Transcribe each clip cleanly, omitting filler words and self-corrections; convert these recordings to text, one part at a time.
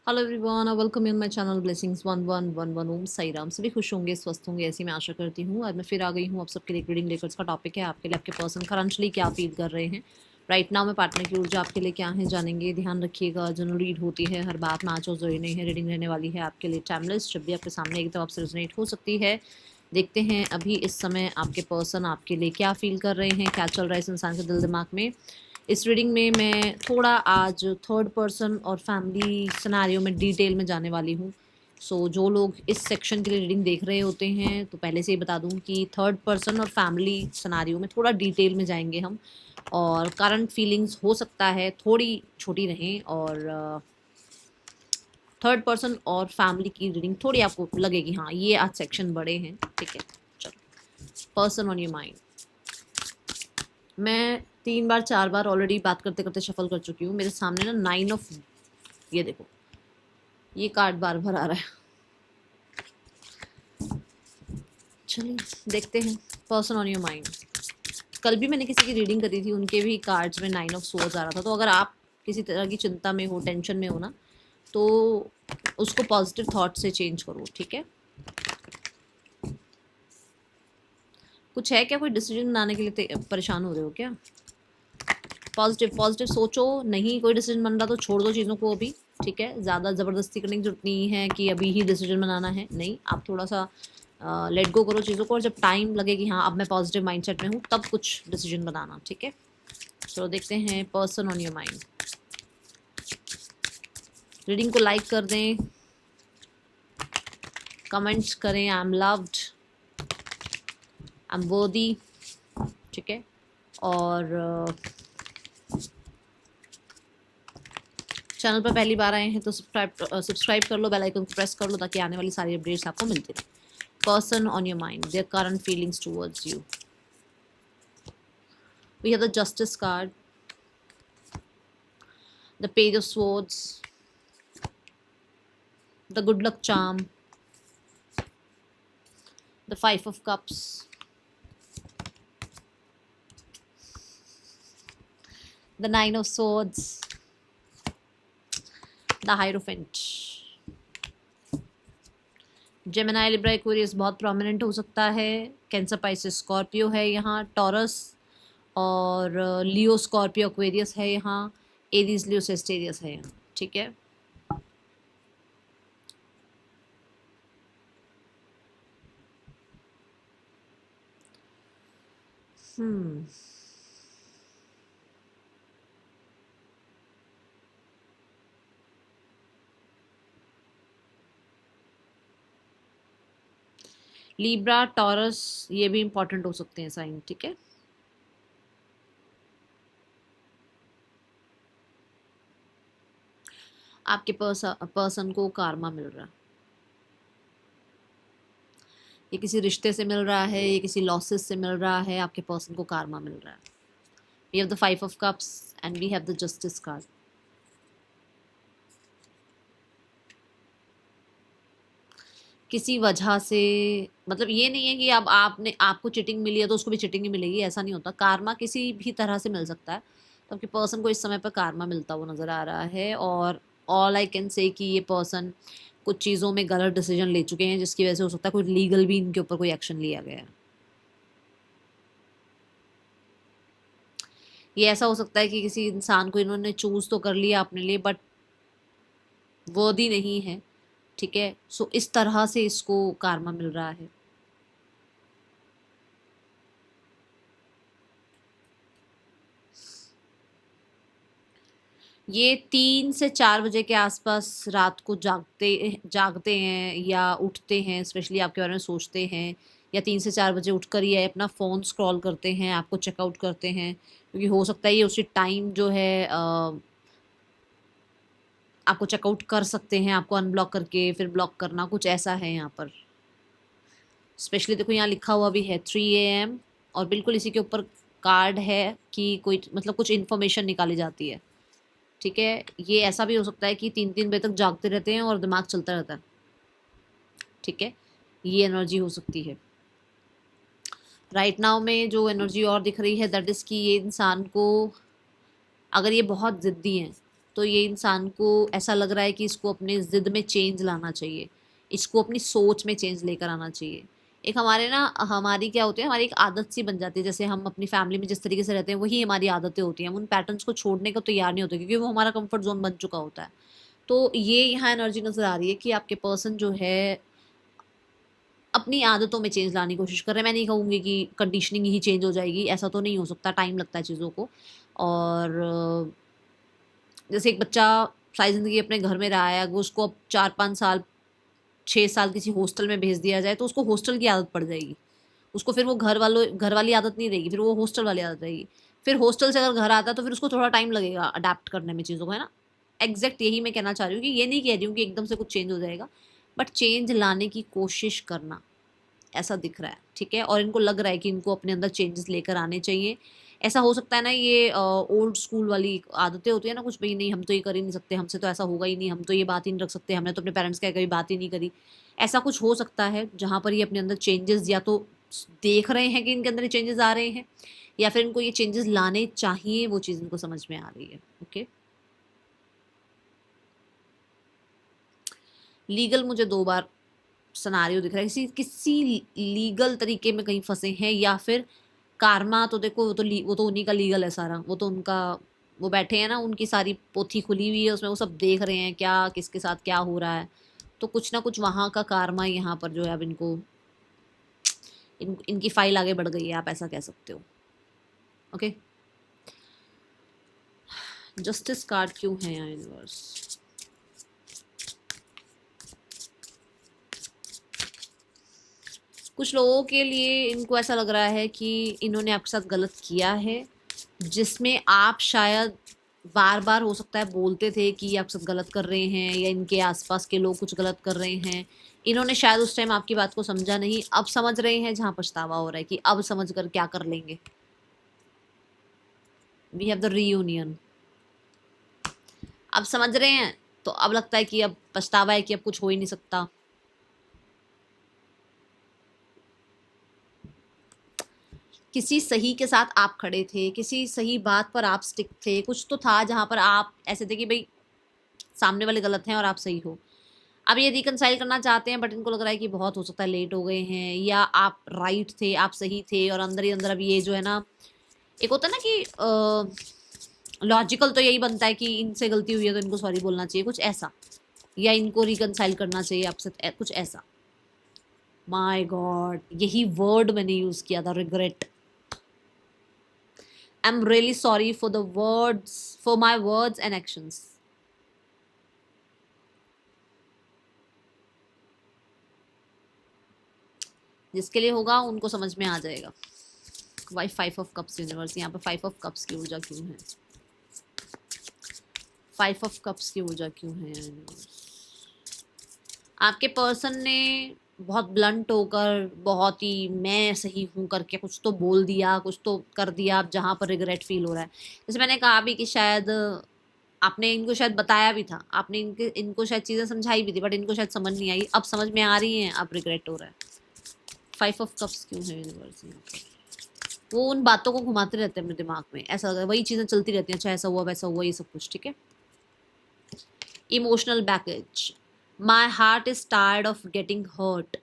Hello everyone, welcome in my channel blessings 1111 ओम साई राम। सभी खुश होंगे, स्वस्थ होंगे, ऐसी मैं आशा करती हूँ। आज मैं फिर आ गई हूँ आप सबके लिए रीडिंग लेकर। इसका टॉपिक है आपके लिए आपके पर्सन करंटली क्या फील कर रहे हैं राइट नाउ में। पार्टनर की ऊर्जा आपके लिए क्या है जानेंगे। ध्यान रखिएगा, जनरल रीड होती है, हर बात मैच और जरूरी नहीं है। रीडिंग रहने वाली है आपके लिए टाइमलेस, जब भी आपके सामने एकदम आपसे रेजोनेट हो सकती है। देखते हैं अभी इस समय आपके पर्सन आपके लिए क्या फील कर रहे हैं, क्या चल रहा है इस इंसान के दिल दिमाग में। इस रीडिंग में मैं थोड़ा आज थर्ड पर्सन और फैमिली सिनेरियो में डिटेल में जाने वाली हूँ। जो लोग इस सेक्शन के लिए रीडिंग देख रहे होते हैं तो पहले से ही बता दूं कि थर्ड पर्सन और फैमिली सिनेरियो में थोड़ा डिटेल में जाएंगे हम। और करंट फीलिंग्स हो सकता है थोड़ी छोटी रहें, और थर्ड पर्सन और फैमिली की रीडिंग थोड़ी आपको लगेगी हाँ ये आज सेक्शन बड़े हैं। ठीक है, चलो। Person on your mind. मैं 3 बार 4 बार ऑलरेडी बात करते करते शफल कर चुकी हूँ। मेरे सामने ना 9 ऑफ, ये देखो, ये कार्ड बार बार आ रहा है। चलिए देखते हैं पर्सन ऑन योर माइंड। कल भी मैंने किसी की रीडिंग करी थी, उनके भी कार्ड्स में 9 ऑफ सोर्ड्स आ रहा था। तो अगर आप किसी तरह की चिंता में हो, टेंशन में हो ना, तो उसको पॉजिटिव थॉट से चेंज करो। ठीक है, कुछ है क्या, कोई डिसीजन बनाने के लिए परेशान हो रहे हो क्या? पॉजिटिव पॉजिटिव सोचो। नहीं कोई डिसीजन बन रहा तो छोड़ दो चीज़ों को अभी। ठीक है, ज़्यादा ज़बरदस्ती करने की जरूरत नहीं है कि अभी ही डिसीजन बनाना है। नहीं, आप थोड़ा सा लेट गो करो चीज़ों को, और जब टाइम लगे कि हाँ अब मैं पॉजिटिव माइंडसेट में हूँ, तब कुछ डिसीजन बनाना। ठीक है, चलो देखते हैं person on your mind. Reading को लाइक कर दें, कमेंट्स करें। I am loved, I am वर्दी। ठीक है, और चैनल पर पहली बार आए हैं तो सब्सक्राइब कर लो, बेल आइकन को प्रेस कर लो, ताकि आने वाली सारी अपडेट्स आपको मिलती रहे। Person on your mind, their current feelings towards you. We have the Justice card, the Page of Swords, the Good Luck Charm, the Five of Cups, the Nine of Swords, the Hierophant. Gemini, Libra, Aquarius बहुत prominent हो सकता है। Cancer, Pisces, Scorpio है यहाँ। Taurus और लियो, Scorpio, Aquarius है यहाँ। Aries, लियो, सेस्टेरियस है यहाँ। ठीक है, लीब्रा, टॉरस, ये भी इंपॉर्टेंट हो सकते हैं साइन। ठीक है, आपके पर्सन को कारमा मिल रहा है। ये किसी रिश्ते से मिल रहा है, ये किसी लॉसेस से मिल रहा है। आपके पर्सन को कारमा मिल रहा है। We have the 5 of Cups and we have the justice card. किसी वजह से, मतलब ये नहीं है कि अब आपको चिटिंग मिली है तो उसको भी चिटिंग ही मिलेगी, ऐसा नहीं होता। कारमा किसी भी तरह से मिल सकता है। तो आपके पर्सन को इस समय पर कारमा मिलता हुआ नजर आ रहा है। और ऑल आई कैन से कि ये पर्सन कुछ चीज़ों में गलत डिसीजन ले चुके हैं, जिसकी वजह से हो सकता है कोई लीगल भी इनके ऊपर कोई एक्शन लिया गया है। ये ऐसा हो सकता है कि किसी इंसान को इन्होंने चूज तो कर लिया अपने लिए, बट वर्दी नहीं है। ठीक है, इस तरह से इसको कारमा मिल रहा है। ये 3 से 4 बजे के आसपास रात को जागते हैं या उठते हैं, स्पेशली आपके बारे में सोचते हैं। या 3 से 4 बजे उठकर ये अपना फ़ोन स्क्रॉल करते हैं, आपको चेकआउट करते हैं, क्योंकि हो सकता है ये उसी टाइम जो है आपको चेकआउट कर सकते हैं, आपको अनब्लॉक करके फिर ब्लॉक करना, कुछ ऐसा है यहाँ पर। स्पेशली देखो यहाँ लिखा हुआ भी है 3 AM, और बिल्कुल इसी के ऊपर कार्ड है कि कोई मतलब कुछ इन्फॉर्मेशन निकाली जाती है। ठीक है, ये ऐसा भी हो सकता है कि 3-3 बजे तक जागते रहते हैं और दिमाग चलता रहता है। ठीक है, ये एनर्जी हो सकती है। राइट नाउ में जो एनर्जी और दिख रही है दैट इज़ कि ये इंसान को, अगर ये बहुत ज़िद्दी हैं तो ये इंसान को ऐसा लग रहा है कि इसको अपने ज़िद में चेंज लाना चाहिए, इसको अपनी सोच में चेंज लेकर आना चाहिए। एक हमारे ना हमारी क्या होती है, हमारी एक आदत सी बन जाती है, जैसे हम अपनी फैमिली में जिस तरीके से रहते हैं वही हमारी आदतें होती हैं, हम उन पैटर्न्स को छोड़ने को तैयार नहीं होते क्योंकि वो हमारा कंफर्ट जोन बन चुका होता है। तो ये यहाँ एनर्जी नज़र आ रही है कि आपके पर्सन जो है अपनी आदतों में चेंज लाने की कोशिश कर रहे हैं। मैं नहीं कहूँगी कि कंडीशनिंग ही चेंज हो जाएगी, ऐसा तो नहीं हो सकता, टाइम लगता है चीज़ों को। और जैसे एक बच्चा सारी ज़िंदगी अपने घर में रहा है, अगर उसको अब 4-5 साल 6 साल किसी हॉस्टल में भेज दिया जाए तो उसको हॉस्टल की आदत पड़ जाएगी। उसको फिर वो घर वाली आदत नहीं रहेगी, फिर वो हॉस्टल वाली आदत रहेगी। फिर हॉस्टल से अगर घर आता है तो फिर उसको थोड़ा टाइम लगेगा अडैप्ट करने में चीज़ों को, है ना? एग्ज़ैक्ट यही मैं कहना चाह रही हूँ कि ये नहीं कह रही हूँ कि एकदम से कुछ चेंज हो जाएगा, बट चेंज लाने की कोशिश करना, ऐसा दिख रहा है, ठीक है? और इनको लग रहा है कि इनको अपने अंदर चेंजेस लेकर आने चाहिए। ऐसा हो सकता है ना, ये ओल्ड स्कूल वाली आदतें होती है ना कुछ, भई नहीं हम तो ये कर ही नहीं सकते, हमसे तो ऐसा होगा ही नहीं, हम तो ये बात ही नहीं रख सकते, हमने तो अपने पेरेंट्स के आगे कभी बात ही नहीं करी। ऐसा कुछ हो सकता है जहाँ पर ये अपने अंदर चेंजेस या तो देख रहे हैं कि इनके अंदर ये चेंजेस आ रहे हैं, या फिर इनको ये चेंजेस लाने चाहिए, वो चीज़ इनको समझ में आ रही है। ओके, लीगल मुझे 2 बार सिनेरियो दिख रहा है, किसी किसी लीगल तरीके में कहीं फँसे हैं, या फिर कारमा तो देखो वो तो उन्हीं का लीगल है सारा, वो तो उनका, वो बैठे हैं ना, उनकी सारी पोथी खुली हुई है उसमें, वो सब देख रहे हैं क्या किसके साथ क्या हो रहा है। तो कुछ ना कुछ वहाँ का कारमा यहाँ पर जो है अब इनको इनकी फाइल आगे बढ़ गई है, आप ऐसा कह सकते हो। ओके, जस्टिस कार्ड क्यों है यहाँ यूनिवर्स? कुछ लोगों के लिए इनको ऐसा लग रहा है कि इन्होंने आपके साथ गलत किया है, जिसमें आप शायद बार बार हो सकता है बोलते थे कि ये आपके साथ गलत कर रहे हैं, या इनके आसपास के लोग कुछ गलत कर रहे हैं। इन्होंने शायद उस टाइम आपकी बात को समझा नहीं, अब समझ रहे हैं, जहाँ पछतावा हो रहा है कि अब समझ कर क्या कर लेंगे। वी हैव द रीयूनियन, अब समझ रहे हैं तो अब लगता है कि अब पछतावा है कि अब कुछ हो ही नहीं सकता। किसी सही के साथ आप खड़े थे, किसी सही बात पर आप स्टिक थे, कुछ तो था जहाँ पर आप ऐसे थे कि भाई सामने वाले गलत हैं और आप सही हो। अब ये रिकंसाइल करना चाहते हैं, बट इनको लग रहा है कि बहुत हो सकता है लेट हो गए हैं, या आप राइट थे, आप सही थे, और अंदर ही अंदर अब ये जो है ना, एक होता है ना कि लॉजिकल तो यही बनता है कि इनसे गलती हुई है तो इनको सॉरी बोलना चाहिए, कुछ ऐसा, या इनको रिकंसाइल करना चाहिए आपसे, कुछ ऐसा। माय गॉड, यही वर्ड मैंने यूज किया था, regret. I am really sorry for the words, for my words and actions. जिसके लिए होगा उनको समझ में आ जाएगा। वाई 5 ऑफ कप्स यूनिवर्स, यहाँ पे 5 ऑफ कप्स की ऊर्जा क्यों है? 5 ऑफ कप्स की ऊर्जा क्यों है यूनिवर्स? आपके पर्सन ने बहुत ब्लंट होकर, बहुत ही मैं सही हूँ करके कुछ तो बोल दिया, कुछ तो कर दिया, आप जहाँ पर रिग्रेट फील हो रहा है। जैसे मैंने कहा भी कि शायद आपने इनको शायद बताया भी था, आपने इनको शायद चीज़ें समझाई भी थी, बट इनको शायद समझ नहीं आई, अब समझ में आ रही हैं, अब रिग्रेट हो रहा है। 5 ऑफ कप्स क्यों है यूनिवर्स यहाँ पर? वो उन बातों को घुमाते रहते हैं अपने दिमाग में, ऐसा लग रहा है वही चीज़ें चलती रहती हैं, अच्छा ऐसा हुआ वैसा हुआ, ये सब कुछ, ठीक है। Emotional baggage, my heart is tired of getting hurt.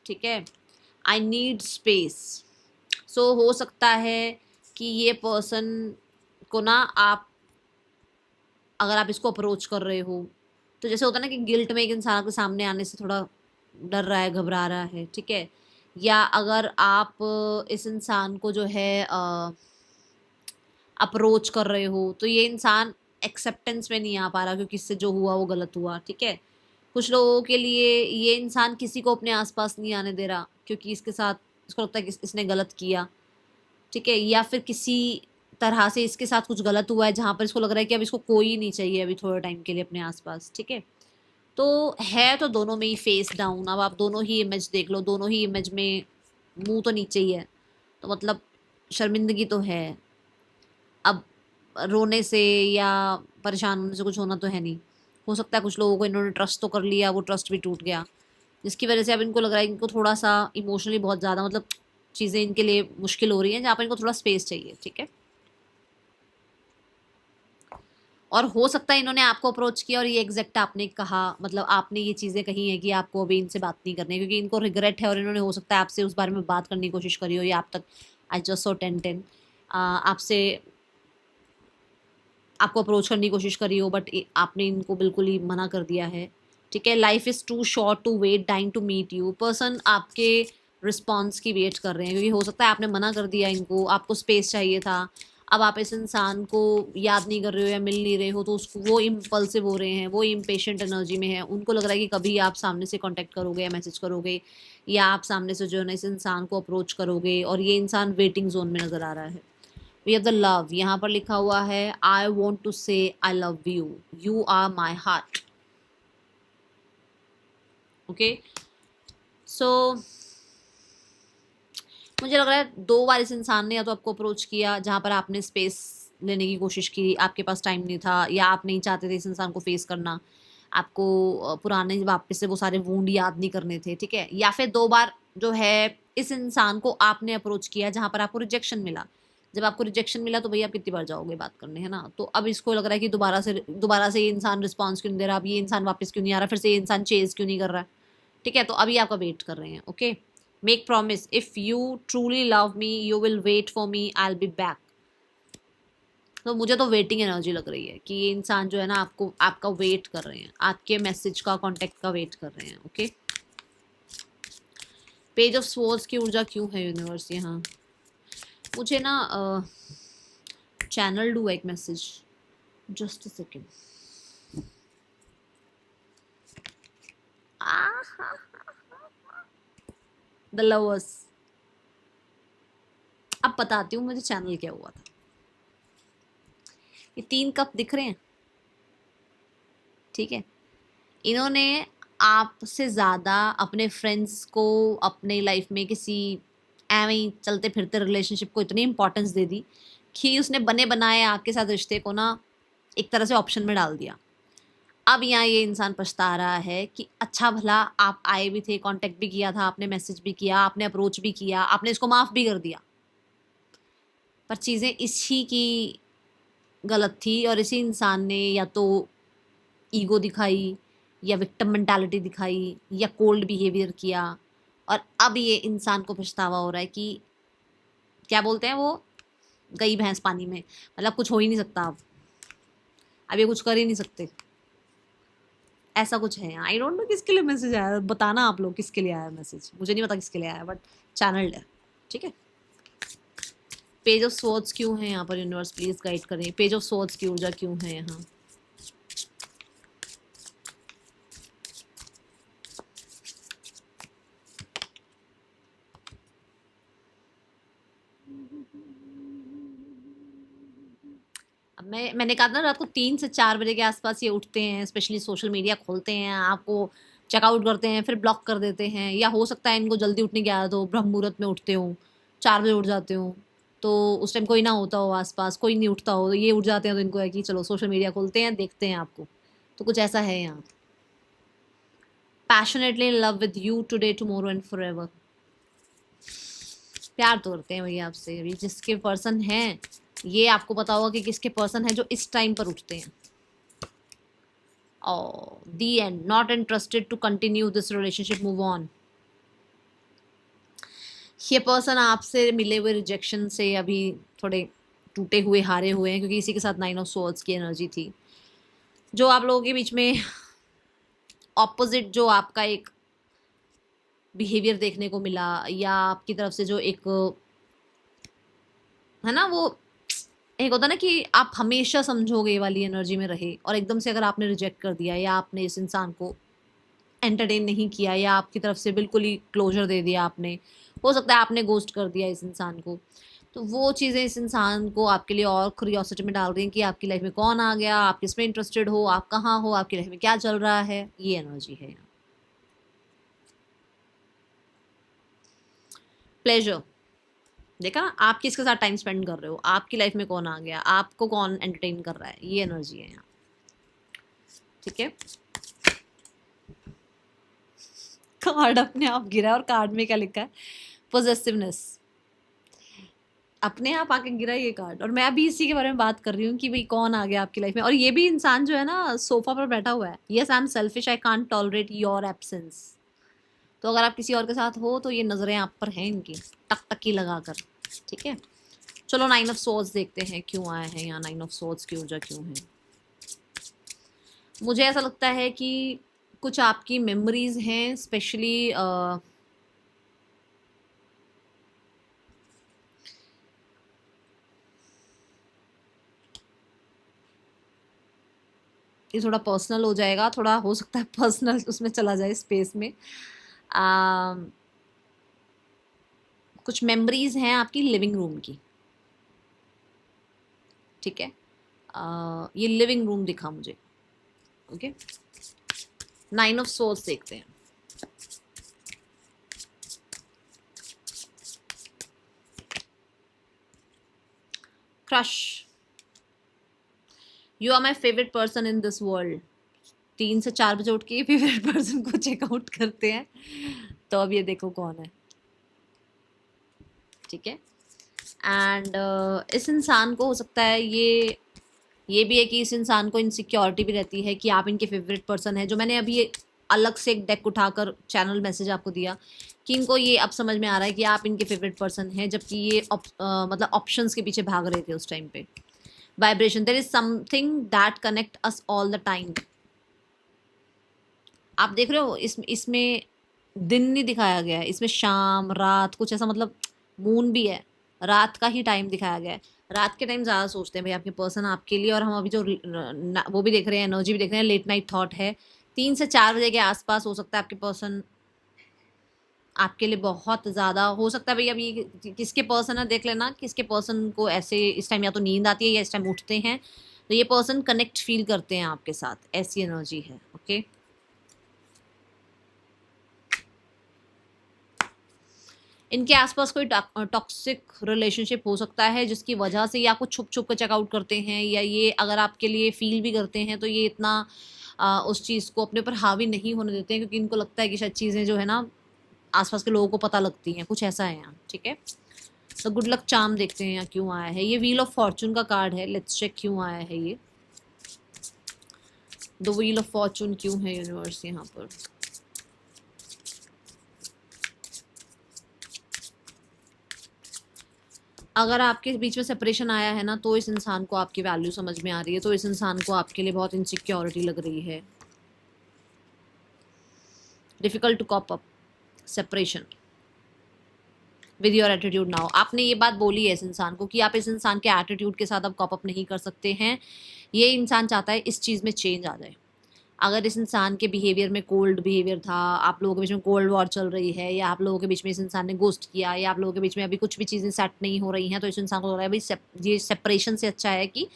ठीक है, आई नीड स्पेस। सो हो सकता है कि ये पर्सन को ना, आप अगर आप इसको अप्रोच कर रहे हो तो जैसे होता है ना कि गिल्ट में एक इंसान के सामने आने से थोड़ा डर रहा है, घबरा रहा है, ठीक है। या अगर आप इस इंसान को जो है अप्रोच कर रहे हो तो ये इंसान एक्सेप्टेंस में नहीं आ पा रहा क्योंकि इससे जो हुआ वो गलत हुआ, ठीक है। कुछ लोगों के लिए ये इंसान किसी को अपने आसपास नहीं आने दे रहा क्योंकि इसके साथ इसको लगता है कि इसने गलत किया, ठीक है। या फिर किसी तरह से इसके साथ कुछ गलत हुआ है जहाँ पर इसको लग रहा है कि अब इसको कोई नहीं चाहिए अभी थोड़े टाइम के लिए अपने आसपास, ठीक है। तो है तो दोनों में ही फेस डाउन। अब आप दोनों ही इमेज देख लो, दोनों ही इमेज में मुंह तो नीचे ही है, तो मतलब शर्मिंदगी तो है। अब रोने से या परेशान होने से कुछ होना तो है नहीं। हो सकता है कुछ लोगों को इन्होंने ट्रस्ट तो कर लिया, वो ट्रस्ट भी टूट गया, जिसकी वजह से अब इनको लग रहा है इनको थोड़ा सा इमोशनली बहुत ज़्यादा मतलब चीज़ें इनके लिए मुश्किल हो रही हैं, जहाँ पर इनको थोड़ा स्पेस चाहिए, ठीक है। और हो सकता है इन्होंने आपको अप्रोच किया और ये एग्जैक्ट आपने कहा, मतलब आपने ये चीज़ें कही हैं कि आपको अभी इनसे बात नहीं करनी है, क्योंकि इनको रिग्रेट है और इन्होंने हो सकता है आपसे उस बारे में बात करने की कोशिश करी हो, या आप तक आई जस्ट सो 10 आपसे आपको अप्रोच करने की कोशिश करी हो, बट आपने इनको बिल्कुल ही मना कर दिया है, ठीक है। Life is too short to wait, dying to meet you. Person आपके रिस्पॉन्स की वेट कर रहे हैं, क्योंकि हो सकता है आपने मना कर दिया इनको, आपको स्पेस चाहिए था। अब आप इस इंसान को याद नहीं कर रहे हो या मिल नहीं रहे हो, तो उसको वो इम्पल्सिव हो रहे हैं, वो इम्पेशेंट एनर्जी में है। उनको लग रहा है कि कभी आप सामने से कांटेक्ट करोगे या मैसेज करोगे, या आप सामने से जो है ना इस इंसान को अप्रोच करोगे, और ये इंसान वेटिंग जोन में नज़र आ रहा है। वी हैव द लव, यहाँ पर लिखा हुआ है आई want to say I love you, you are my heart, okay. So मुझे लग रहा है 2 बार इस इंसान ने या तो आपको अप्रोच किया जहाँ पर आपने स्पेस लेने की कोशिश की, आपके पास टाइम नहीं था, या आप नहीं चाहते थे इस इंसान को फेस करना, आपको पुराने वापस से वो सारे वूंड याद नहीं करने थे, ठीक है। या फिर 2 बार जो है इस इंसान को आपने अप्रोच किया जहाँ पर आपको रिजेक्शन मिला। जब आपको रिजेक्शन मिला तो भैया आप कितनी बार जाओगे बात करने, है ना। तो अब इसको लग रहा है कि दोबारा से ये इंसान रिस्पॉन्स क्यों नहीं दे रहा, अब ये इंसान वापस क्यों नहीं आ रहा, फिर से ये इंसान चेज क्यों नहीं कर रहा है, ठीक है। तो अभी आपका वेट कर रहे हैं, okay. Make promise, if you truly love me you will wait for me, I will be back. तो मुझे तो वेटिंग एनर्जी लग रही है कि ये इंसान जो है ना आपको आपका वेट कर रहे हैं, आपके मैसेज का कॉन्टेक्ट का वेट कर रहे हैं, ओके। पेज ऑफ स्वॉर्ड्स की ऊर्जा क्यों है यूनिवर्स यहाँ? मुझे ना चैनल डू एक message, just a second. The lovers, अब बताती हूँ मुझे चैनल क्या हुआ था। ये 3 कप दिख रहे हैं, ठीक है। इन्होंने आपसे ज़्यादा अपने फ्रेंड्स को अपने लाइफ में किसी एवं ही चलते फिरते रिलेशनशिप को इतनी इंपॉर्टेंस दे दी कि उसने बने बनाए आपके साथ रिश्ते को ना एक तरह से ऑप्शन में डाल दिया। अब यहाँ ये इंसान पछता रहा है कि अच्छा भला आप आए भी थे, कांटेक्ट भी किया था आपने, मैसेज भी किया आपने, अप्रोच भी किया आपने, इसको माफ़ भी कर दिया, पर चीज़ें इसी की गलत थी और इसी इंसान ने या तो ईगो दिखाई, या विक्टिम मेंटालिटी दिखाई, या कोल्ड बिहेवियर किया। और अब ये इंसान को पछतावा हो रहा है कि क्या बोलते हैं वो, गई भैंस पानी में, मतलब कुछ हो ही नहीं सकता, अब ये कुछ कर ही नहीं सकते, ऐसा कुछ है। आई डोंट नो किसके लिए मैसेज आया, बताना आप लोग किसके लिए आया मैसेज, मुझे नहीं पता किसके लिए आया, बट चैनल्ड है, ठीक है। पेज ऑफ स्वॉर्ड्स क्यों है यहाँ पर यूनिवर्स, प्लीज गाइड करें। पेज ऑफ स्वॉर्ड्स की ऊर्जा क्यों है यहाँ? अब मैंने कहा था ना रात को 3 से 4 बजे के आसपास ये उठते हैं, स्पेशली सोशल मीडिया खोलते हैं, आपको चेकआउट करते हैं, फिर ब्लॉक कर देते हैं, या हो सकता है इनको जल्दी उठने की आदत हो, ब्रह्म मुहूर्त में उठते हो, 4 बजे उठ जाते हो, तो उस टाइम कोई ना होता हो आसपास, कोई नहीं उठता हो, तो ये उठ जाते हैं, तो इनको है कि चलो सोशल मीडिया खोलते हैं, देखते हैं आपको। तो कुछ ऐसा है यहाँ। Passionately in love with you today tomorrow and forever, प्यार तो करते हैं भैया आपसे। अभी जिसके पर्सन हैं, ये आपको पता होगा कि किसके पर्सन है जो इस टाइम पर उठते हैं। और the end, not interested to continue this relationship, move on. ये पर्सन आपसे मिले हुए रिजेक्शन से अभी थोड़े टूटे हुए, हारे हुए हैं, क्योंकि इसी के साथ 9 ऑफ स्वॉर्ड्स की एनर्जी थी। जो आप लोगों के बीच में ऑपोजिट जो आपका एक बिहेवियर देखने को मिला, या आपकी तरफ से जो एक है ना, वो एक होता ना कि आप हमेशा समझोगे वाली एनर्जी में रहे, और एकदम से अगर आपने रिजेक्ट कर दिया, या आपने इस इंसान को एंटरटेन नहीं किया, या आपकी तरफ से बिल्कुल ही क्लोजर दे दिया आपने, हो सकता है आपने गोस्ट कर दिया इस इंसान को, तो वो चीज़ें इस इंसान को आपके लिए और क्यूरियोसिटी में डाल रही हैं कि आपकी लाइफ में कौन आ गया, आप किस में इंटरेस्टेड हो, आप कहाँ हो, आपकी लाइफ में क्या चल रहा है, ये एनर्जी है यहाँ। प्लेजर, देखा ना, आप किसके साथ टाइम स्पेंड कर रहे हो, आपकी लाइफ में कौन आ गया, आपको कौन एंटरटेन कर रहा है, ये एनर्जी है यहाँ, ठीक है। कार्ड अपने आप गिरा, और कार्ड में क्या लिखा है, पोजेसिवनेस। अपने आप आके गिरा ये कार्ड, और मैं अभी इसी के बारे में बात कर रही हूँ कि भाई कौन आ गया आपकी लाइफ में। और ये भी इंसान जो है ना सोफा पर बैठा हुआ है। Yes I am selfish, I can't tolerate your absence. तो अगर आप किसी और के साथ हो तो ये नजरें आप पर हैं इनकी, टकटकी लगाकर। ठीक है, चलो 9 ऑफ सोर्ड्स देखते हैं क्यों आया है यहाँ। 9 ऑफ सोर्ड्स की ऊर्जा क्यों है? मुझे ऐसा लगता है कि कुछ आपकी मेमोरीज हैं, स्पेशली ये थोड़ा पर्सनल हो जाएगा, थोड़ा हो सकता है पर्सनल उसमें चला जाए स्पेस में। कुछ मेमोरीज हैं आपकी लिविंग रूम की। ठीक है, ये लिविंग रूम दिखा मुझे। ओके, 9 ऑफ सोर्ड्स देखते हैं। Crush, you are my favourite person in this world. 3 से 4 बजे उठ के फेवरेट पर्सन को चेकआउट करते हैं, तो अब ये देखो कौन है। ठीक है, एंड इस इंसान को हो सकता है ये भी है कि इस इंसान को इनसिक्योरिटी भी रहती है कि आप इनके फेवरेट पर्सन है। जो मैंने अभी अलग से एक डेक उठाकर चैनल मैसेज आपको दिया कि इनको ये अब समझ में आ रहा है कि आप इनके फेवरेट पर्सन हैं, जबकि ये मतलब ऑप्शंस के पीछे भाग रहे थे उस टाइम पे। Vibration, there is something that connect us all the time. आप देख रहे हो इसमें दिन नहीं दिखाया गया है, इसमें शाम रात कुछ ऐसा, मतलब मून भी है, रात का ही टाइम दिखाया गया है। रात के टाइम ज़्यादा सोचते हैं भाई आपके पर्सन आपके लिए। और हम अभी जो वो भी देख रहे हैं, एनर्जी भी देख रहे हैं, लेट नाइट थॉट है। 3 से 4 बजे के आसपास हो सकता है आपके पर्सन आपके लिए बहुत ज़्यादा हो सकता है। भाई अभी किसके पर्सन है देख लेना, किसके पर्सन को ऐसे इस टाइम या तो नींद आती है या इस टाइम उठते हैं, तो ये पर्सन कनेक्ट फील करते हैं आपके साथ, ऐसी एनर्जी है। ओके, इनके आसपास कोई टॉक्सिक रिलेशनशिप हो सकता है जिसकी वजह से या कुछ छुप छुप कर चेकआउट करते हैं, या ये अगर आपके लिए फील भी करते हैं तो ये इतना उस चीज़ को अपने ऊपर हावी नहीं होने देते हैं, क्योंकि इनको लगता है कि शायद चीज़ें जो है ना आसपास के लोगों को पता लगती हैं, कुछ ऐसा है यहाँ। ठीक है, तो गुड लक चार्म देखते हैं यहाँ क्यों आया है। ये व्हील ऑफ फॉर्चून का कार्ड है, लेट्स चेक क्यों आया है ये। द व्हील ऑफ फॉर्चून क्यों है यूनिवर्स यहाँ पर? अगर आपके बीच में सेपरेशन आया है ना, तो इस इंसान को आपकी वैल्यू समझ में आ रही है, तो इस इंसान को आपके लिए बहुत इनसिक्योरिटी लग रही है। Difficult to cope up, separation with your attitude now. आपने ये बात बोली है इस इंसान को कि आप इस इंसान के एटीट्यूड के साथ अब कॉप अप नहीं कर सकते हैं। ये इंसान चाहता है इस चीज़ में चेंज आ जाए। अगर इस इंसान के बिहेवियर में कोल्ड बिहेवियर था, आप लोगों के बीच में कोल्ड वॉर चल रही है, या आप लोगों के बीच में इस इंसान ने गोस्ट किया, या आप लोगों के बीच में अभी कुछ भी चीज़ें सेट नहीं हो रही हैं, तो इस इंसान को लग रहा है भाई ये सेपरेशन से अच्छा है कि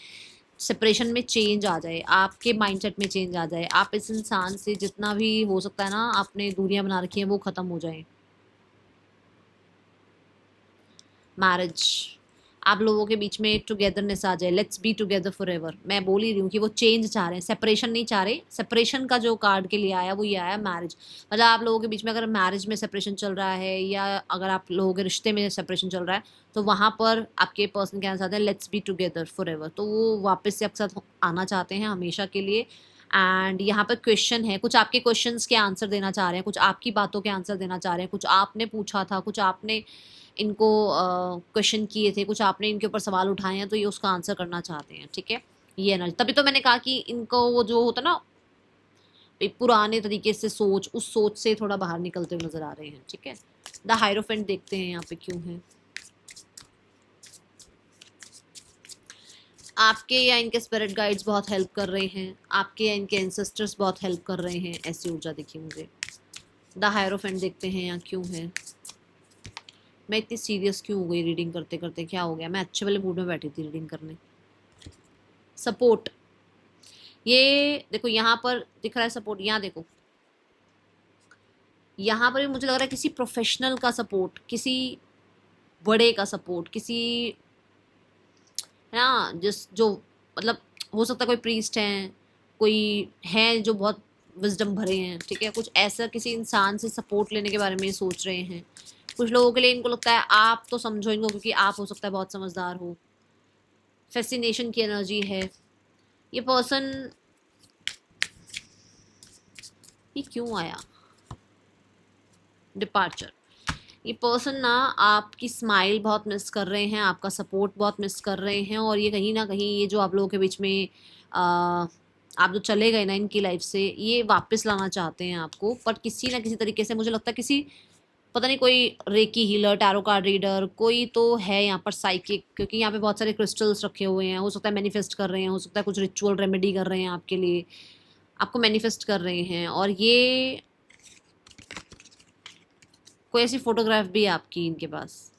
सेपरेशन में चेंज आ जाए, आपके माइंडसेट में चेंज आ जाए। आप इस इंसान से जितना भी हो सकता है ना आपने दूरियां बना रखी हैं वो ख़त्म हो जाए। मैरिज, आप लोगों के बीच में एक टुगेदरनेस आ जाए, let's be together for ever. मैं बोल ही रही हूँ कि वो चेंज चाह रहे हैं, सेपरेशन नहीं चाह रहे। सेपरेशन का जो कार्ड के लिए आया वो ये आया मैरिज। मतलब आप लोगों के बीच में अगर मैरिज में सेपरेशन चल रहा है, या अगर आप लोगों के रिश्ते में सेपरेशन चल रहा है, तो वहाँ पर आपके पर्सन कहना चाहते हैं let's be together for ever. तो वो वापस से आपके साथ आना चाहते हैं हमेशा के लिए। एंड यहाँ पर क्वेश्चन है, कुछ आपके क्वेश्चंस के आंसर देना चाह रहे हैं, कुछ आपकी बातों के आंसर देना चाह रहे हैं, कुछ आपने पूछा था, कुछ आपने इनको क्वेश्चन किए थे, कुछ आपने इनके ऊपर सवाल उठाए हैं, तो ये उसका आंसर करना चाहते हैं। ठीक है, ये एनर्जी, तभी तो मैंने कहा कि इनको वो जो होता ना पुराने तरीके से सोच, उस सोच से थोड़ा बाहर निकलते हुए नजर आ रहे हैं। ठीक है, द हायरोफेंट देखते हैं यहाँ पे क्यों है। आपके या इनके स्पिरिट गाइड्स बहुत हेल्प कर रहे हैं, आपके या इनके एंसेस्टर्स बहुत हेल्प कर रहे हैं, ऐसी ऊर्जा दिखी मुझे। द हायरोफेंट देखते हैं यहाँ क्यों है। मैं इतनी सीरियस क्यों हो गई रीडिंग करते करते, क्या हो गया? मैं अच्छे वाले मूड में बैठी थी रीडिंग करने। सपोर्ट, ये देखो यहाँ पर दिख रहा है सपोर्ट, यहाँ देखो, यहाँ पर भी मुझे लग रहा है किसी प्रोफेशनल का सपोर्ट, किसी बड़े का सपोर्ट, किसी है ना जिस जो मतलब हो सकता है कोई प्रीस्ट हैं, कोई है जो बहुत विजडम भरे हैं। ठीक है, कुछ ऐसा किसी इंसान से सपोर्ट लेने के बारे में सोच रहे हैं। कुछ लोगों के लिए इनको लगता है आप तो समझो इनको, क्योंकि आप हो सकता है बहुत समझदार हो। फैसिनेशन की एनर्जी है। ये पर्सन, ये क्यों आया, डिपार्चर। ये पर्सन ना आपकी स्माइल बहुत मिस कर रहे हैं, आपका सपोर्ट बहुत मिस कर रहे हैं, और ये कहीं ना कहीं ये जो आप लोगों के बीच में आप जो चले गए ना इनकी लाइफ से, ये वापस लाना चाहते हैं आपको, पर किसी ना किसी तरीके से मुझे लगता है किसी, पता नहीं, कोई recce healer, tarot card reader, कोई तो है यहाँ पर साइकिक, क्योंकि यहाँ पे बहुत सारे क्रिस्टल्स रखे हुए हैं। हो सकता है मैनिफेस्ट कर रहे हैं, हो सकता है कुछ रिचुअल रेमेडी कर रहे हैं आपके लिए, आपको मैनिफेस्ट कर रहे हैं। और ये कोई ऐसी फोटोग्राफ भी है आपकी इनके पास।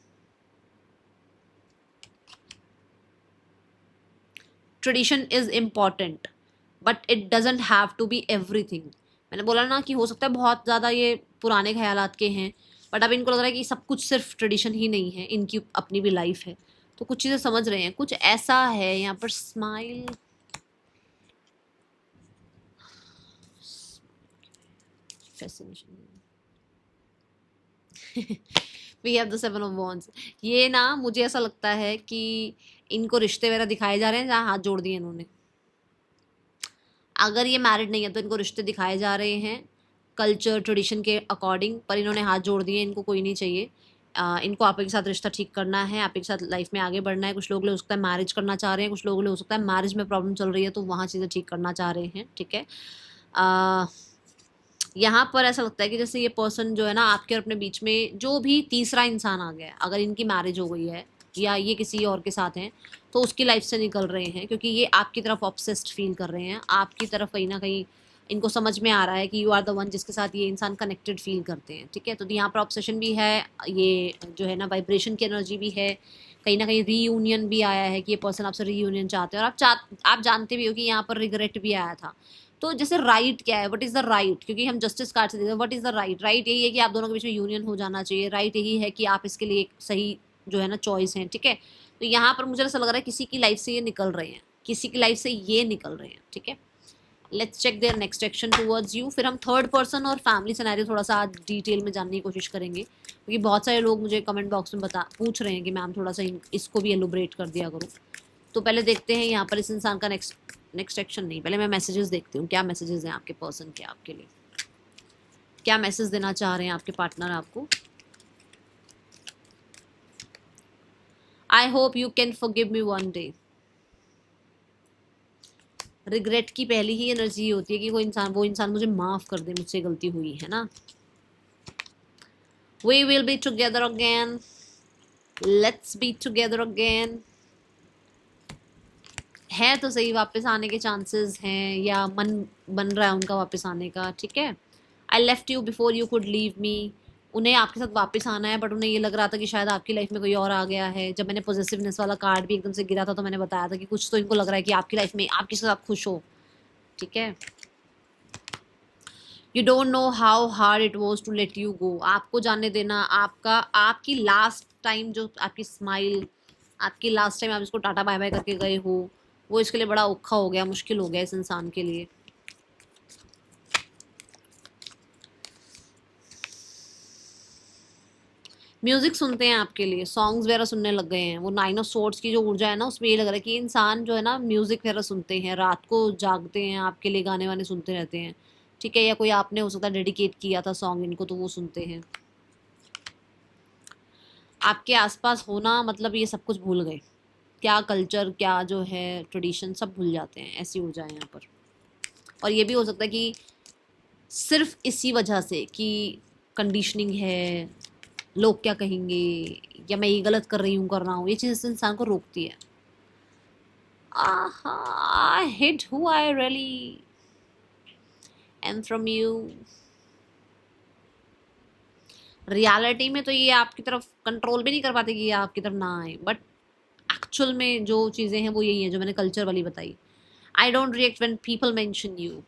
Tradition is important but it doesn't have to be everything. मैंने बोला ना कि हो सकता है बहुत ज़्यादा ये पुराने ख्यालात के हैं, बट अब इनको लग रहा है कि सब कुछ सिर्फ ट्रेडिशन ही नहीं है, इनकी अपनी भी लाइफ है, तो कुछ चीज़ें समझ रहे हैं। कुछ ऐसा है यहाँ पर, smile, fascination, we have the seven of wands. ये ना मुझे ऐसा लगता है कि इनको रिश्ते वगैरह दिखाए जा रहे हैं जहाँ हाथ जोड़ दिए इन्होंने। अगर ये मैरिड नहीं है तो इनको रिश्ते दिखाए जा रहे हैं कल्चर ट्रेडिशन के अकॉर्डिंग, पर इन्होंने हाथ जोड़ दिए, इनको कोई नहीं चाहिए। इनको आप के साथ रिश्ता ठीक करना है, आप के साथ लाइफ में आगे बढ़ना है। कुछ लोग हो सकता है मैरिज करना चाह रहे हैं, कुछ लोग हो सकता है मैरिज में प्रॉब्लम चल रही है तो वहाँ चीज़ें ठीक करना चाह रहे हैं, ठीक है। यहाँ पर ऐसा लगता है कि जैसे ये पर्सन जो है ना आपके और अपने बीच में जो भी तीसरा इंसान आ गया है, अगर इनकी मैरिज हो गई है या ये किसी और के साथ हैं, तो उसकी लाइफ से निकल रहे हैं, क्योंकि ये आपकी तरफ ऑब्सेस्ड फील कर रहे हैं, आपकी तरफ कहीं ना कहीं इनको समझ में आ रहा है कि यू आर द वन जिसके साथ ये इंसान कनेक्टेड फील करते हैं, ठीक है। तो यहाँ पर ऑब्सेशन भी है, ये जो है ना वाइब्रेशन की एनर्जी भी है, कहीं ना कहीं रीयूनियन भी आया है कि ये पर्सन आपसे रीयूनियन चाहते हैं, और आप जानते भी हो कि यहाँ पर रिग्रेट भी आया था। तो जैसे राइट क्या है, व्हाट इज़ द राइट, क्योंकि हम जस्टिस कार्ड से देखते हैं, what is the right. Right यही है कि आप दोनों के बीच में यूनियन हो जाना चाहिए, राइट यही है कि आप इसके लिए एक सही जो है ना चॉइस है, ठीक है। तो यहाँ पर मुझे ऐसा लग रहा है किसी की लाइफ से ये निकल रहे हैं, किसी की लाइफ से ये निकल रहे हैं, ठीक है। Let's check their next action towards you. फिर हम थर्ड पर्सन और फैमिली सिनेरियो थोड़ा सा आज डिटेल में जानने की कोशिश करेंगे, क्योंकि बहुत सारे लोग मुझे कमेंट बॉक्स में पूछ रहे हैं कि मैम थोड़ा सा इसको भी एलोबरेट कर दिया करो। तो पहले देखते हैं यहाँ पर इस इंसान का नेक्स्ट एक्शन नहीं, पहले मैं मैसेजेस देखती हूँ क्या मैसेजेस हैं आपके पर्सन के, आपके लिए क्या मैसेज देना चाह रहे हैं आपके पार्टनर आपको। I hope you can forgive me one day. Regret की पहली ही एनर्जी होती है कि वो इंसान मुझे माफ कर दे, मुझसे गलती हुई है ना। We will be together again, let's be together again. है तो सही, वापस आने के चांसेस हैं, या मन बन रहा है उनका वापस आने का, ठीक है। I left you before you could leave me. उन्हें आपके साथ वापस आना है, बट उन्हें ये लग रहा था कि शायद आपकी लाइफ में कोई और आ गया है। जब मैंने पॉजिटिवनेस वाला कार्ड भी एकदम से गिरा था तो मैंने बताया था कि कुछ तो इनको लग रहा है कि आपकी लाइफ में आप किसी साथ खुश हो, ठीक है। You don't know how hard it was to let you go. आपको जाने देना, आपकी लास्ट टाइम जो आपकी स्माइल, आपकी लास्ट टाइम आप इसको टाटा बाय बाय करके गए हो, वो इसके लिए बड़ा औखा हो गया, मुश्किल हो गया इस इंसान के लिए। म्यूजिक सुनते हैं आपके लिए, सॉन्ग्स वगैरह सुनने लग गए हैं। वो नाइन ऑफ सोर्ड्स की जो ऊर्जा है ना उसमें ये लग रहा है कि इंसान जो है ना म्यूजिक वगैरह सुनते हैं, रात को जागते हैं, आपके लिए गाने वाने सुनते रहते हैं, ठीक है। या कोई आपने हो सकता है डेडिकेट किया था सॉन्ग इनको, तो वो सुनते हैं। आपके आसपास होना मतलब ये सब कुछ भूल गए, क्या कल्चर, क्या जो है ट्रेडिशन, सब भूल जाते हैं, ऐसी ऊर्जा है यहाँ पर। और ये भी हो सकता है कि सिर्फ इसी वजह से कि कंडीशनिंग है, लोग क्या कहेंगे, या मैं ये गलत कर रही हूँ, कर रहा हूँ, ये चीज़ इस इंसान को रोकती है। I hid who I really am from you. Reality में तो ये आपकी तरफ कंट्रोल भी नहीं कर पाते कि ये आपकी तरफ ना आए, बट एक्चुअल में जो चीज़ें हैं वो यही है जो मैंने कल्चर वाली बताई। I don't react when people mention you.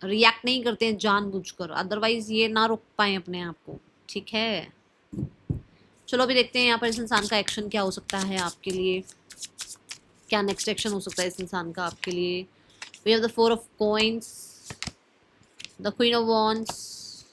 React नहीं करते हैं जानबूझकर, अदरवाइज ये ना रोक पाए अपने आप को, ठीक है। चलो अभी देखते हैं यहाँ पर इस इंसान का एक्शन क्या हो सकता है आपके लिए, क्या नेक्स्ट एक्शन हो सकता है इस इंसान का आपके लिए। We have the 4 of coins, the queen of wands,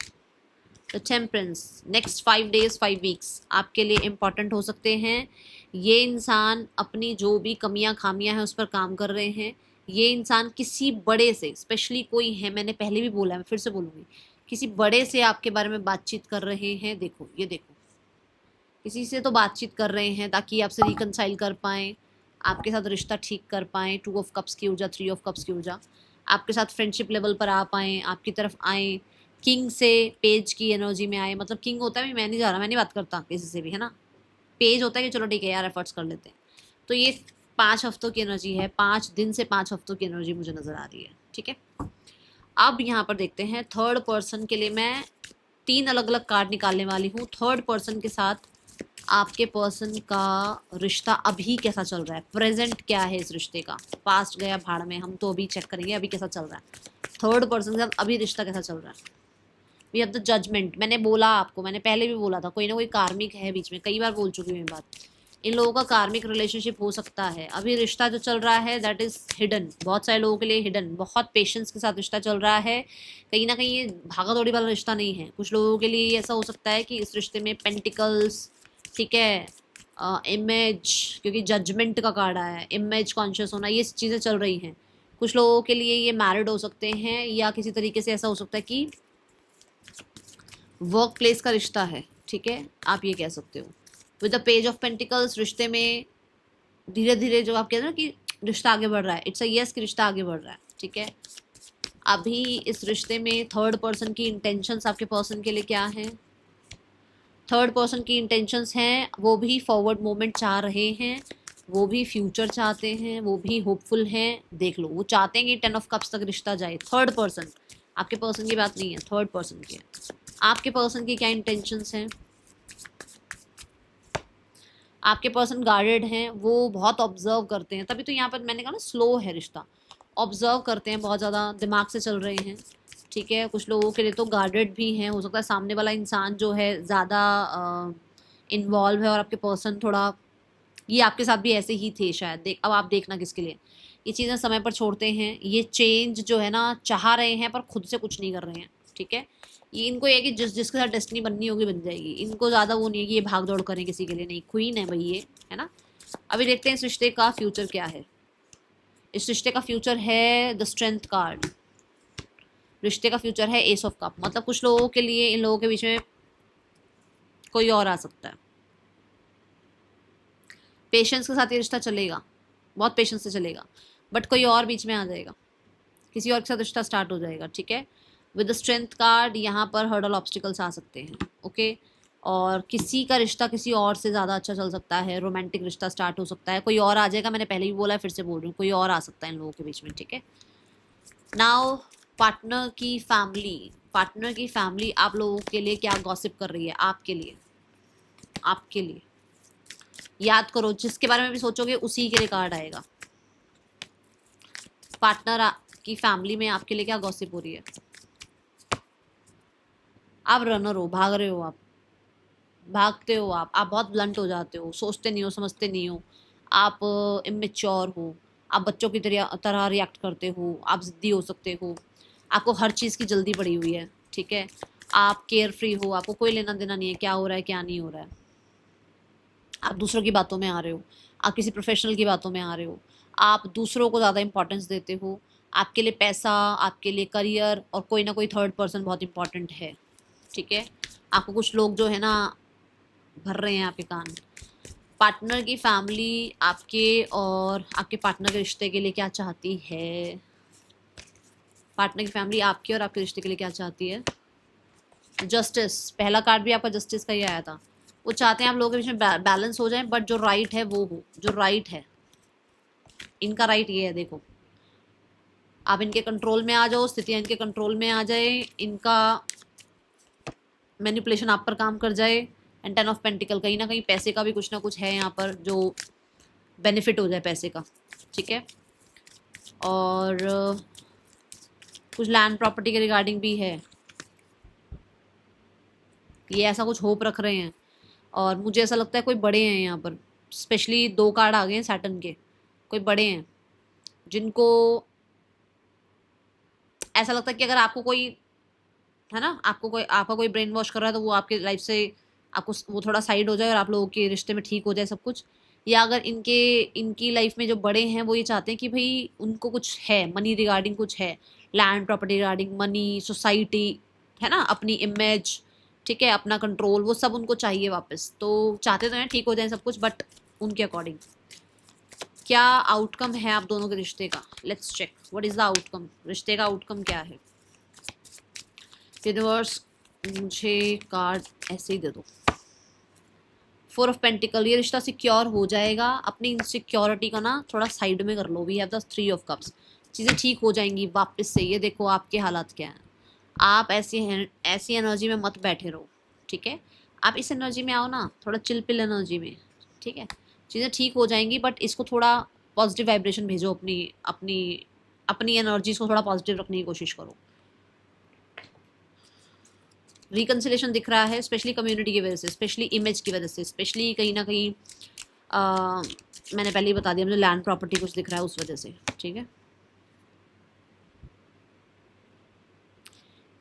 the temperance, next 5 days 5 weeks आपके लिए इम्पॉर्टेंट हो सकते हैं। ये इंसान अपनी जो भी कमियां खामियां हैं उस पर काम कर रहे हैं। ये इंसान किसी बड़े से, स्पेशली कोई है, मैंने पहले भी बोला है, मैं फिर से बोलूँगी, किसी बड़े से आपके बारे में बातचीत कर रहे हैं। देखो, ये देखो, किसी से तो बातचीत कर रहे हैं ताकि आपसे रिकनसाइल कर पाएँ, आपके साथ रिश्ता ठीक कर पाएँ। 2 of Cups की ऊर्जा, 3 of Cups की ऊर्जा, आपके साथ फ्रेंडशिप लेवल पर आ पाएँ, आपकी तरफ आएँ। किंग से पेज की एनर्जी में आए, मतलब किंग होता है, मैं नहीं जा रहा, मैं नहीं बात करता किसी से भी, है ना। पेज होता है कि चलो ठीक है यार, एफर्ट्स कर लेते हैं। तो ये 5 हफ्तों की एनर्जी है, 5 दिन से 5 हफ्तों की एनर्जी मुझे नज़र आ रही है, ठीक है। अब यहाँ पर देखते हैं थर्ड पर्सन के लिए। मैं 3 अलग अलग कार्ड निकालने वाली हूँ। थर्ड पर्सन के साथ आपके पर्सन का रिश्ता अभी कैसा चल रहा है, प्रेजेंट क्या है इस रिश्ते का। पास्ट गया भाड़ में, हम तो अभी चेक करेंगे अभी कैसा चल रहा है। थर्ड पर्सन के साथ अभी रिश्ता कैसा चल रहा है। We have the judgement. मैंने बोला आपको, मैंने पहले भी बोला था, कोई ना कोई कार्मिक है बीच में, कई बार बोल चुकी हूँ ये बात। इन लोगों का कार्मिक रिलेशनशिप हो सकता है। अभी रिश्ता जो चल रहा है दैट इज़ हिडन, बहुत सारे लोगों के लिए हिडन। बहुत पेशेंस के साथ रिश्ता चल रहा है। कहीं ना कहीं ये भागा दौड़ी वाला रिश्ता नहीं है। कुछ लोगों के लिए ऐसा हो सकता है कि इस रिश्ते में पेंटिकल्स, ठीक है, इमेज, क्योंकि जजमेंट का कार्ड आया है, इमेज कॉन्शियस होना, ये चीज़ें चल रही हैं। कुछ लोगों के लिए ये मैरिड हो सकते हैं, या किसी तरीके से ऐसा हो सकता है कि वर्क प्लेस का रिश्ता है, ठीक है, आप ये कह सकते हो। With the page of pentacles, रिश्ते में धीरे धीरे जो आप कहते हैं ना कि रिश्ता आगे बढ़ रहा है, इट्स अ यस कि रिश्ता आगे बढ़ रहा है, ठीक है। अभी इस रिश्ते में थर्ड पर्सन की इंटेंशंस आपके पर्सन के लिए क्या है। थर्ड पर्सन की इंटेंशंस हैं, वो भी फॉरवर्ड मूवमेंट चाह रहे हैं, वो भी फ्यूचर चाहते हैं, वो भी होपफुल हैं। देख लो, वो चाहते हैं कि 10 of Cups तक रिश्ता जाए। थर्ड पर्सन, आपके पर्सन की बात नहीं है, थर्ड पर्सन की है। आपके पर्सन की क्या इंटेंशंस हैं। आपके पर्सन गार्डेड हैं, वो बहुत ऑब्जर्व करते हैं, तभी तो यहाँ पर मैंने कहा ना स्लो है रिश्ता। ऑब्जर्व करते हैं, बहुत ज़्यादा दिमाग से चल रहे हैं, ठीक है। कुछ लोगों के लिए तो गार्डेड भी हैं। हो सकता है सामने वाला इंसान जो है ज़्यादा इन्वॉल्व है, और आपके पर्सन थोड़ा, ये आपके साथ भी ऐसे ही थे शायद। अब आप देखना किसके लिए ये चीज़ें समय पर छोड़ते हैं। ये चेंज जो है ना चाह रहे हैं, पर खुद से कुछ नहीं कर रहे हैं, ठीक है। ये इनको ये है कि जिसके साथ डेस्टिनी बननी होगी बन जाएगी। इनको ज़्यादा वो नहीं है कि ये भाग दौड़ करें किसी के लिए, नहीं, क्वीन है भाई ये, है ना। अभी देखते हैं इस रिश्ते का फ्यूचर क्या है। इस रिश्ते का फ्यूचर है द स्ट्रेंथ कार्ड। रिश्ते का फ्यूचर है एस ऑफ कप। मतलब कुछ लोगों के लिए, इन लोगों के बीच में कोई और आ सकता है। पेशेंस के साथ ये रिश्ता चलेगा, बहुत पेशेंस से चलेगा, बट कोई और बीच में आ जाएगा, किसी और के साथ रिश्ता स्टार्ट हो जाएगा, ठीक है। विद द स्ट्रेंथ कार्ड यहाँ पर हर्डल ऑब्स्टिकल्स आ सकते हैं, ओके। और किसी का रिश्ता किसी और से ज़्यादा अच्छा चल सकता है, रोमांटिक रिश्ता स्टार्ट हो सकता है, कोई और आ जाएगा। मैंने पहले भी बोला है, फिर से बोल रही हूँ, कोई और आ सकता है इन लोगों के बीच में, ठीक है। नाउ पार्टनर की फैमिली, पार्टनर की फैमिली आप लोगों के लिए क्या गॉसिप कर रही है, आपके लिए, आपके लिए। याद करो, जिसके बारे में भी सोचोगे उसी के लिए कार्ड आएगा। पार्टनर की फैमिली में आपके लिए क्या गॉसिप हो रही है। आप रनर हो, भाग रहे हो, आप भागते हो, आप बहुत ब्लंट हो जाते हो, सोचते नहीं हो, समझते नहीं हो, आप इमेच्योर हो, आप बच्चों की तरह रिएक्ट करते हो, आप ज़िद्दी हो सकते हो, आपको हर चीज़ की जल्दी पड़ी हुई है, ठीक है। आप केयर फ्री हो, आपको कोई लेना देना नहीं है क्या हो रहा है क्या नहीं हो रहा है। आप दूसरों की बातों में आ रहे हो, आप किसी प्रोफेशनल की बातों में आ रहे हो, आप दूसरों को ज़्यादा इंपॉर्टेंस देते हो। आपके लिए पैसा, आपके लिए करियर, और कोई ना कोई थर्ड पर्सन बहुत इंपॉर्टेंट है, ठीक है। आपको कुछ लोग जो है ना भर रहे हैं आपके कान। पार्टनर की फैमिली आपके और आपके पार्टनर के रिश्ते के लिए क्या चाहती है। पार्टनर की फैमिली आपके और आपके रिश्ते के लिए क्या चाहती है। जस्टिस, पहला कार्ड भी आपका जस्टिस का ही आया था। वो चाहते हैं आप लोगों के बीच में बैलेंस हो जाए, बट जो राइट है वो हो, जो राइट है। इनका राइट ये है, देखो, आप इनके कंट्रोल में आ जाओ, स्थितियाँ इनके कंट्रोल में आ जाए, इनका मैनिपुलेशन आप पर काम कर जाए। एंड 10 of Pentacle, कहीं ना कहीं पैसे का भी कुछ ना कुछ है यहाँ पर, जो बेनिफिट हो जाए पैसे का, ठीक है। और कुछ लैंड प्रॉपर्टी के रिगार्डिंग भी है, ये ऐसा कुछ होप रख रहे हैं। और मुझे ऐसा लगता है कोई बड़े हैं यहाँ पर, स्पेशली 2 कार्ड आ गए हैं सैटर्न के, कोई बड़े हैं जिनको ऐसा लगता है कि अगर आपको कोई है ना, आपका कोई ब्रेन वॉश कर रहा है तो वो आपके लाइफ से आपको वो थोड़ा साइड हो जाए और आप लोगों के रिश्ते में ठीक हो जाए सब कुछ। या अगर इनकी लाइफ में जो बड़े हैं वो ये चाहते हैं कि भाई उनको कुछ है, मनी रिगार्डिंग कुछ है, land property regarding, money, society, है ना, अपनी इमेज, ठीक है, अपना कंट्रोल, वो सब उनको चाहिए वापस। तो चाहते तो हैं ठीक हो जाए सब कुछ, बट उनके अकॉर्डिंग क्या आउटकम है आप दोनों के रिश्ते का। Let's check what is the outcome. रिश्ते का आउटकम क्या है। यूनिवर्स मुझे कार्ड ऐसे ही दे दो। 4 ऑफ पेंटिकल, ये रिश्ता सिक्योर हो जाएगा। अपनी इनसिक्योरिटी को ना थोड़ा साइड में कर लो। We have the 3 of cups. चीज़ें ठीक हो जाएंगी वापस से। ये देखो आपके हालात क्या हैं। आप ऐसी एनर्जी में मत बैठे रहो, ठीक है। आप इस एनर्जी में आओ ना, थोड़ा चिल पिल एनर्जी में, ठीक है। चीज़ें ठीक हो जाएंगी, बट इसको थोड़ा पॉजिटिव वाइब्रेशन भेजो। अपनी अपनी अपनी एनर्जीज को थोड़ा पॉजिटिव रखने की कोशिश करो। रिकन्सिलेशन दिख रहा है, स्पेशली कम्युनिटी की वजह से, स्पेशली इमेज की वजह से, स्पेशली कहीं ना कहीं मैंने पहले ही बता दिया, मुझे लैंड प्रॉपर्टी कुछ दिख रहा है उस वजह से, ठीक है।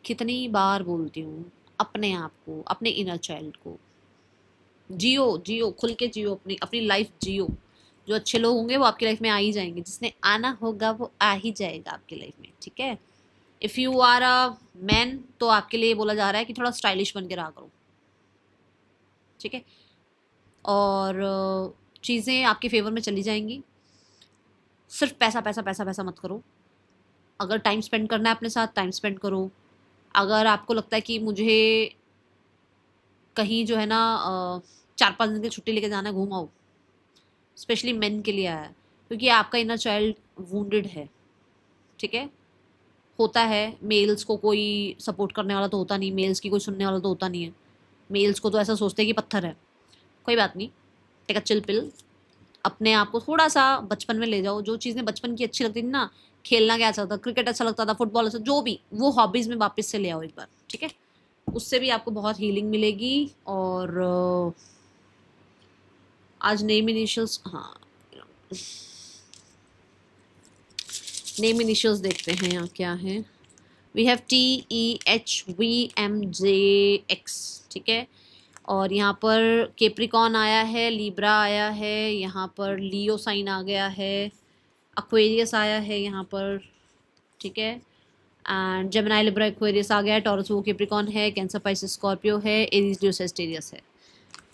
कितनी बार बोलती हूँ अपने आप को, अपने इनर चाइल्ड को, जियो जियो, खुल के जियो, अपनी अपनी लाइफ जियो। जो अच्छे लोग होंगे वो आपकी लाइफ में आ ही जाएंगे, जिसने आना होगा वो आ ही जाएगा आपकी लाइफ में, ठीक है। If you are a man तो आपके लिए बोला जा रहा है कि थोड़ा स्टाइलिश बन के रहा करो, ठीक है। और चीज़ें आपके फेवर में चली जाएंगी। सिर्फ पैसा पैसा पैसा पैसा मत करो। अगर टाइम स्पेंड करना है अपने साथ, टाइम स्पेंड करो। अगर आपको लगता है कि मुझे कहीं जो है ना 4-5 दिन की छुट्टी लेके जाना है, घूम आओ। स्पेशली मेन के लिए आया है, क्योंकि आपका इनर चाइल्ड वुंडेड है, ठीक है। होता है, मेल्स को कोई सपोर्ट करने वाला तो होता नहीं, मेल्स की कोई सुनने वाला तो होता नहीं है। मेल्स को तो ऐसा सोचते हैं कि पत्थर है। कोई बात नहीं, टेक अ चिल पिल। अपने आप को थोड़ा सा बचपन में ले जाओ। जो चीज़ें बचपन की अच्छी लगती थी ना, खेलना क्या अच्छा लगता, क्रिकेट अच्छा लगता था, फुटबॉल अच्छा, जो भी, वो हॉबीज़ में वापस से ले आओ एक बार, ठीक है। उससे भी आपको बहुत हीलिंग मिलेगी। और आज नेम इनिशियल्स, हाँ, नेम इनिशियल्स देखते हैं यहाँ क्या है। वी हैव TEHVMJX, ठीक है। और यहाँ पर केप्रिकॉन आया है, लिब्रा आया है, यहाँ पर लियो साइन आ गया है, एक्वेरियस आया है यहाँ पर, ठीक है। एंड जेमिनी, लिब्रा, एक्वेरियस आ गया है। टॉरस वो केप्रिकॉन है, कैंसर, पाइसेस, स्कॉर्पियो है, एरीज, लियो, सेजिटेरियस है।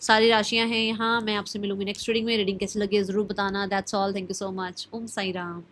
सारी राशियाँ हैं यहाँ। मैं आपसे मिलूंगी नेक्स्ट रीडिंग में। रीडिंग कैसी लगी ज़रूर बताना। That's all, thank you so much. Om Sai Ram.